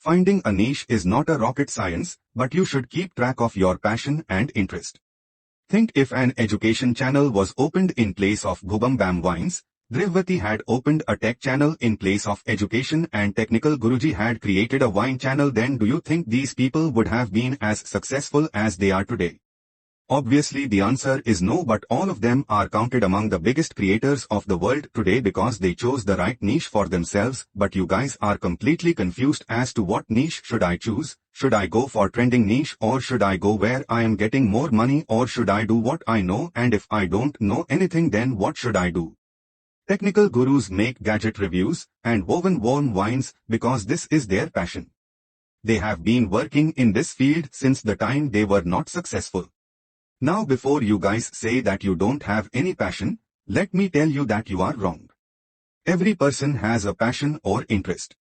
Finding a niche is not a rocket science, but you should keep track of your passion and interest. Think if an education channel was opened in place of Gubam Bam Wines, Drivvati had opened a tech channel in place of education, and Technical Guruji had created a wine channel, then do you think these people would have been as successful as they are today? Obviously the answer is no, but all of them are counted among the biggest creators of the world today because they chose the right niche for themselves. But you guys are completely confused as to what niche should I choose. Should I go for trending niche, or should I go where I am getting more money, or should I do what I know, and if I don't know anything then what should I do? Technical gurus make gadget reviews and woven warm wines because this is their passion. They have been working in this field since the time they were not successful. Now before you guys say that you don't have any passion, let me tell you that you are wrong. Every person has a passion or interest.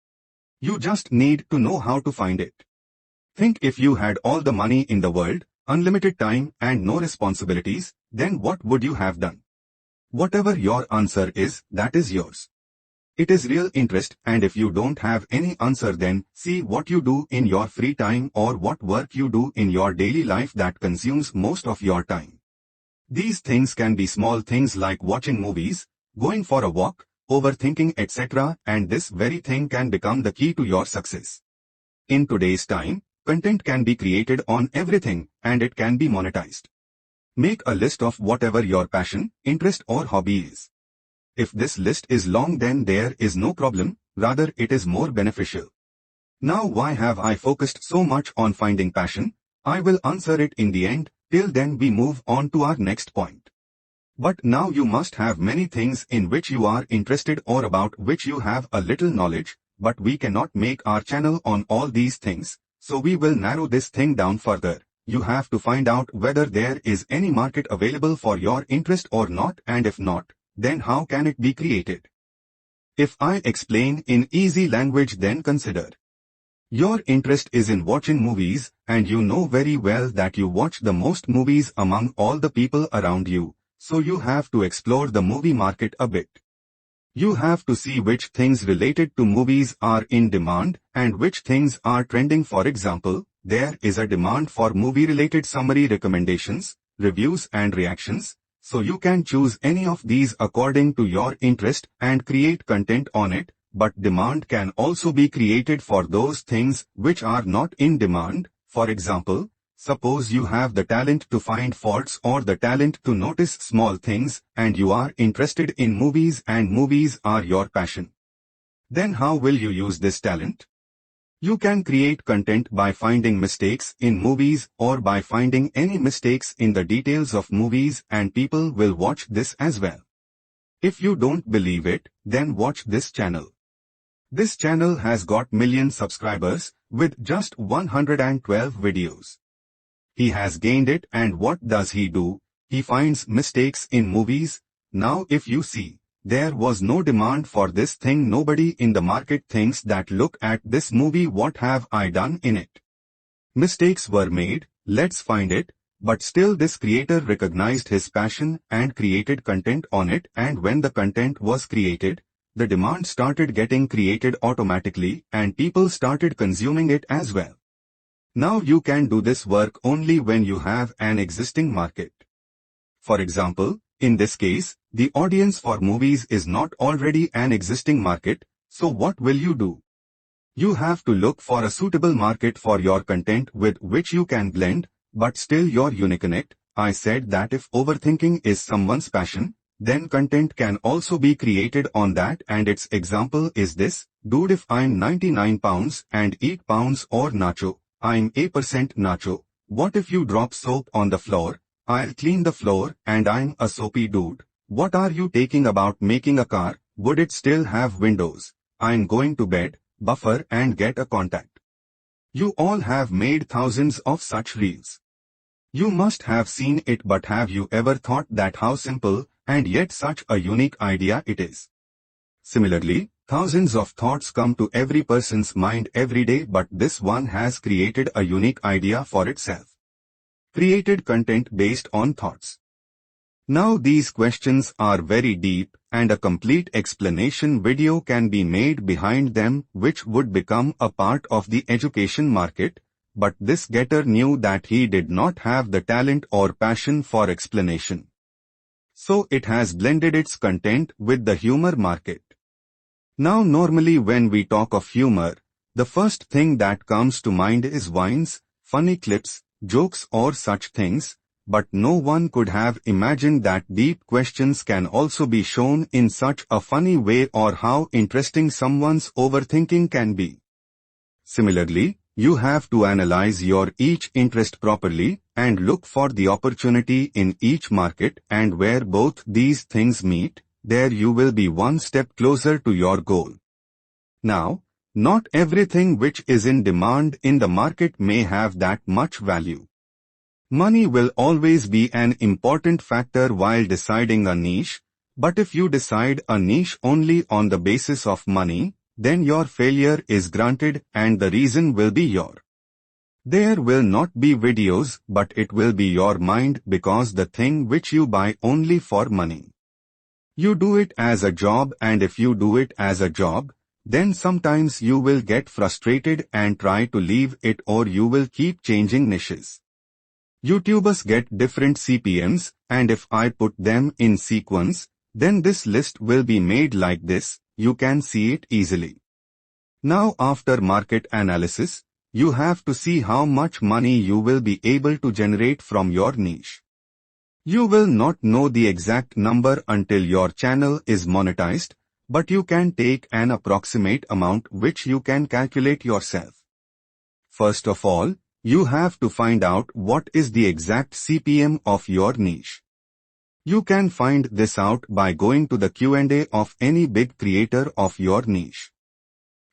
You just need to know how to find it. Think if you had all the money in the world, unlimited time and no responsibilities, then what would you have done? Whatever your answer is, that is yours. It is real interest, and if you don't have any answer then see what you do in your free time or what work you do in your daily life that consumes most of your time. These things can be small things like watching movies, going for a walk, overthinking etc., and this very thing can become the key to your success. In today's time, content can be created on everything and it can be monetized. Make a list of whatever your passion, interest or hobby is. If this list is long then there is no problem, rather it is more beneficial. Now why have I focused so much on finding passion? I will answer it in the end. Till then we move on to our next point. But now you must have many things in which you are interested or about which you have a little knowledge, but we cannot make our channel on all these things, so we will narrow this thing down further. You have to find out whether there is any market available for your interest or not, and if not, then how can it be created? If I explain in easy language, then consider. Your interest is in watching movies, and you know very well that you watch the most movies among all the people around you, so you have to explore the movie market a bit. You have to see which things related to movies are in demand and which things are trending. For example, there is a demand for movie-related summary recommendations, reviews and reactions, so you can choose any of these according to your interest and create content on it, but demand can also be created for those things which are not in demand. For example, suppose you have the talent to find faults or the talent to notice small things and you are interested in movies and movies are your passion. Then how will you use this talent? You can create content by finding mistakes in movies or by finding any mistakes in the details of movies, and people will watch this as well. If you don't believe it, then watch this channel. This channel has got million subscribers with just 112 videos. He has gained it, and what does he do? He finds mistakes in movies. Now if you see, there was no demand for this thing. Nobody in the market thinks that look at this movie, what have I done in it? Mistakes were made, let's find it, but still this creator recognized his passion and created content on it, and when the content was created, the demand started getting created automatically and people started consuming it as well. Now you can do this work only when you have an existing market. For example, in this case, the audience for movies is not already an existing market, so what will you do? You have to look for a suitable market for your content with which you can blend, but still your unique. I said that if overthinking is someone's passion, then content can also be created on that, and its example is this: dude, if I'm 99 pounds and eat pounds or nacho, I'm a % nacho. What if you drop soap on the floor? I'll clean the floor and I'm a soapy dude. What are you taking about making a car? Would it still have windows? I'm going to bed, buffer and get a contact. You all have made thousands of such reels. You must have seen it, but have you ever thought that how simple and yet such a unique idea it is? Similarly, thousands of thoughts come to every person's mind every day, but this one has created a unique idea for itself. Created content based on thoughts. Now these questions are very deep and a complete explanation video can be made behind them which would become a part of the education market, but this getter knew that he did not have the talent or passion for explanation. So it has blended its content with the humor market. Now normally when we talk of humor, the first thing that comes to mind is vines, funny clips, jokes or such things, but no one could have imagined that deep questions can also be shown in such a funny way or how interesting someone's overthinking can be. Similarly, you have to analyze your each interest properly and look for the opportunity in each market, and where both these things meet, there you will be one step closer to your goal. Now, not everything which is in demand in the market may have that much value. Money will always be an important factor while deciding a niche, but if you decide a niche only on the basis of money, then your failure is granted and the reason will be there will not be videos, but it will be your mind, because the thing which you buy only for money. You do it as a job, and if you do it as a job, then sometimes you will get frustrated and try to leave it, or you will keep changing niches. YouTubers get different CPMs, and if I put them in sequence, then this list will be made like this, you can see it easily. Now after market analysis, you have to see how much money you will be able to generate from your niche. You will not know the exact number until your channel is monetized, but you can take an approximate amount which you can calculate yourself. First of all, you have to find out what is the exact CPM of your niche. You can find this out by going to the Q&A of any big creator of your niche.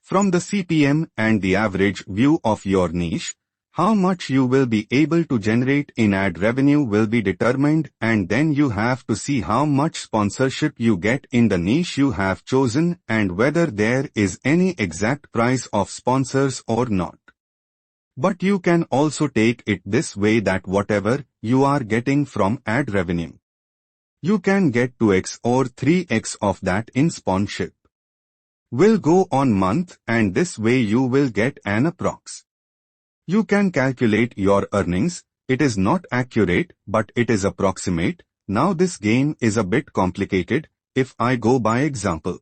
From the CPM and the average view of your niche, how much you will be able to generate in ad revenue will be determined, and then you have to see how much sponsorship you get in the niche you have chosen and whether there is any exact price of sponsors or not. But you can also take it this way, that whatever you are getting from ad revenue, you can get 2x or 3x of that in sponsorship. Will go on month, and this way you will get an approx. You can calculate your earnings. It is not accurate, but it is approximate. Now this game is a bit complicated if I go by example.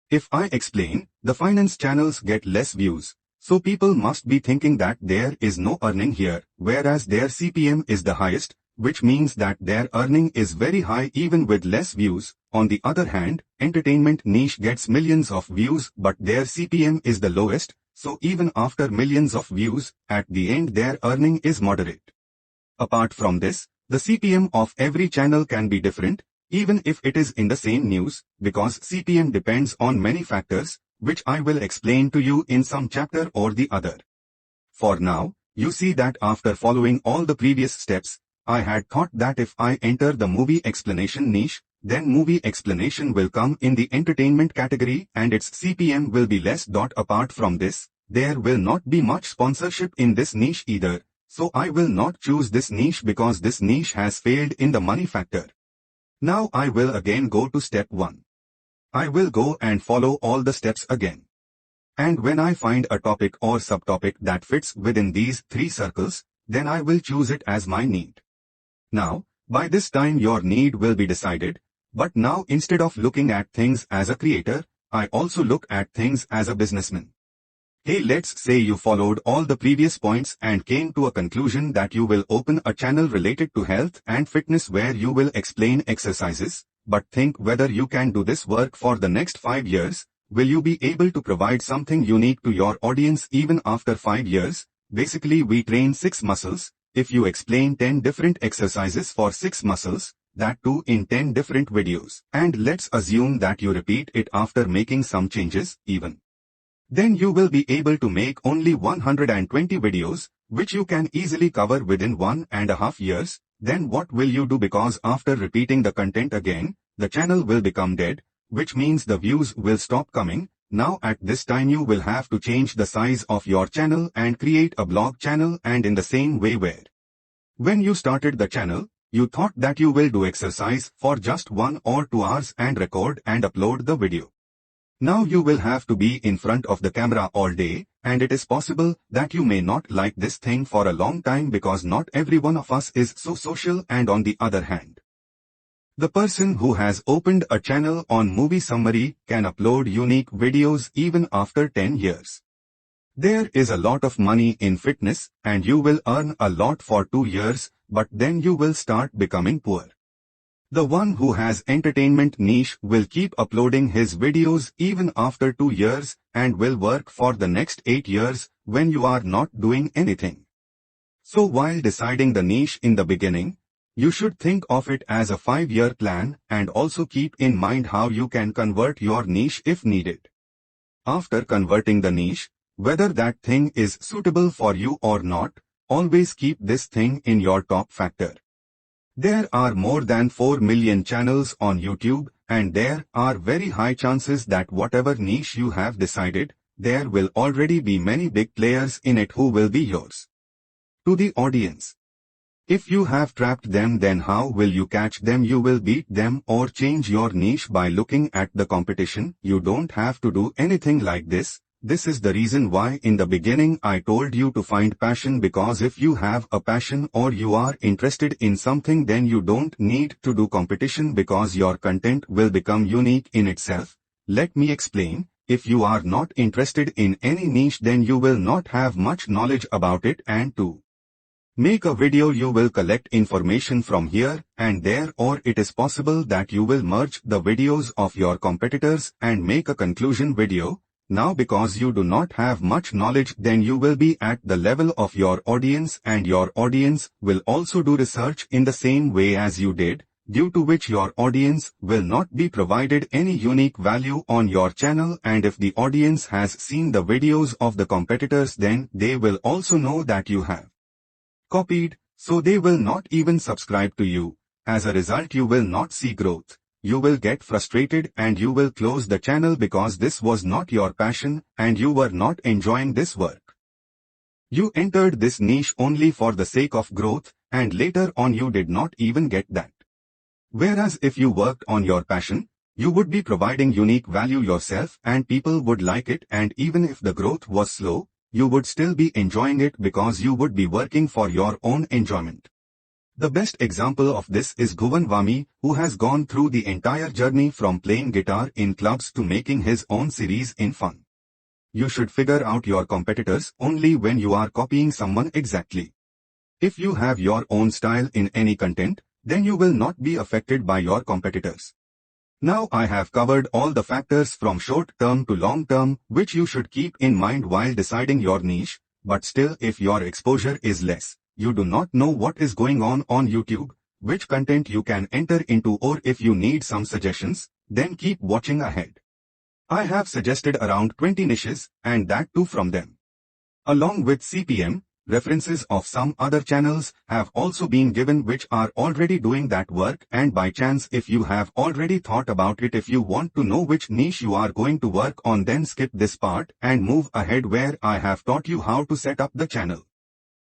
If I explain, the finance channels get less views, so people must be thinking that there is no earning here, whereas their CPM is the highest, which means that their earning is very high even with less views. On the other hand, entertainment niche gets millions of views, but their CPM is the lowest, so even after millions of views, at the end their earning is moderate. Apart from this, the CPM of every channel can be different, even if it is in the same news, because CPM depends on many factors, which I will explain to you in some chapter or the other. For now, you see that after following all the previous steps, I had thought that if I enter the movie explanation niche, then movie explanation will come in the entertainment category and its CPM will be less. Apart from this, there will not be much sponsorship in this niche either, so I will not choose this niche because this niche has failed in the money factor. Now I will again go to step 1. I will go and follow all the steps again. And when I find a topic or subtopic that fits within these 3 circles, then I will choose it as my need. Now, by this time your need will be decided, but now instead of looking at things as a creator, I also look at things as a businessman. Hey, let's say you followed all the previous points and came to a conclusion that you will open a channel related to health and fitness where you will explain exercises, but think whether you can do this work for the next 5 years. Will you be able to provide something unique to your audience even after 5 years? Basically, we train 6 muscles. If you explain 10 different exercises for 6 muscles, that too in 10 different videos, and let's assume that you repeat it after making some changes, then you will be able to make only 120 videos, which you can easily cover within 1.5 years. Then what will you do? Because after repeating the content again, the channel will become dead, which means the views will stop coming. Now at this time you will have to change the size of your channel and create a blog channel, and in the same way when you started the channel, You thought that you will do exercise for just 1 or 2 hours and record and upload the video. Now you will have to be in front of the camera all day, and it is possible that you may not like this thing for a long time because not every one of us is so social. And on the other hand, the person who has opened a channel on Movie Summary can upload unique videos even after 10 years. There is a lot of money in fitness, and you will earn a lot for 2 years, but then you will start becoming poor. The one who has entertainment niche will keep uploading his videos even after 2 years and will work for the next 8 years when you are not doing anything. So while deciding the niche in the beginning, you should think of it as a 5-year plan and also keep in mind how you can convert your niche if needed. After converting the niche, whether that thing is suitable for you or not, always keep this thing in your top factor. There are more than 4 million channels on YouTube, and there are very high chances that whatever niche you have decided, there will already be many big players in it who will be yours. To the audience: if you have trapped them, then how will you catch them? You will beat them or change your niche by looking at the competition. You don't have to do anything like this. This is the reason why in the beginning I told you to find passion, because if you have a passion or you are interested in something, then you don't need to do competition because your content will become unique in itself. Let me explain. If you are not interested in any niche, then you will not have much knowledge about it, and to make a video you will collect information from here and there, or it is possible that you will merge the videos of your competitors and make a conclusion video. Now because you do not have much knowledge, then you will be at the level of your audience, and your audience will also do research in the same way as you did, due to which your audience will not be provided any unique value on your channel. And if the audience has seen the videos of the competitors, then they will also know that you have copied, so they will not even subscribe to you. As a result, you will not see growth. You will get frustrated and you will close the channel because this was not your passion and you were not enjoying this work. You entered this niche only for the sake of growth, and later on you did not even get that. Whereas if you worked on your passion, you would be providing unique value yourself and people would like it, and even if the growth was slow, you would still be enjoying it because you would be working for your own enjoyment. The best example of this is Bhuvan Vami, who has gone through the entire journey from playing guitar in clubs to making his own series in fun. You should figure out your competitors only when you are copying someone exactly. If you have your own style in any content, then you will not be affected by your competitors. Now I have covered all the factors from short term to long term, which you should keep in mind while deciding your niche, but still if your exposure is less, you do not know what is going on YouTube, which content you can enter into, or if you need some suggestions, then keep watching ahead. I have suggested around 20 niches, and that too from them. Along with CPM, references of some other channels have also been given which are already doing that work, and by chance if you have already thought about it, if you want to know which niche you are going to work on, then skip this part and move ahead where I have taught you how to set up the channel.